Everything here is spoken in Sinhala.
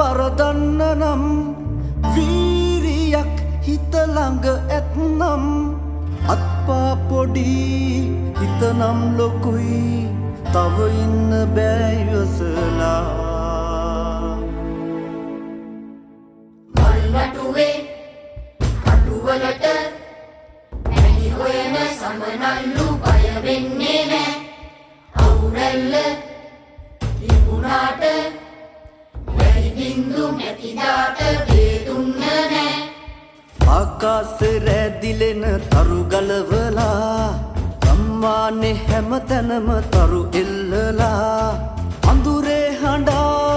පරදන්න නම් වීරියක් හිත ළඟ ඇත්නම් අත්පා පොඩි හිතනම් ලොකුයි තව ඉන්න බෑ ඉවසලා මල්වටුවේ අටුවලට ඇයි හොයන සමනල්ලු බය වෙන්නේ නෑ අවුරැල්ල තිබුණාට වැහි බින්දු නැතිදාට දේදුන්න නෑ ආකාශ රැදිලෙන තරු ගලවලා ගම්මානේ හැම තැනම තරු එල්ලලා අඳුරේ හඬා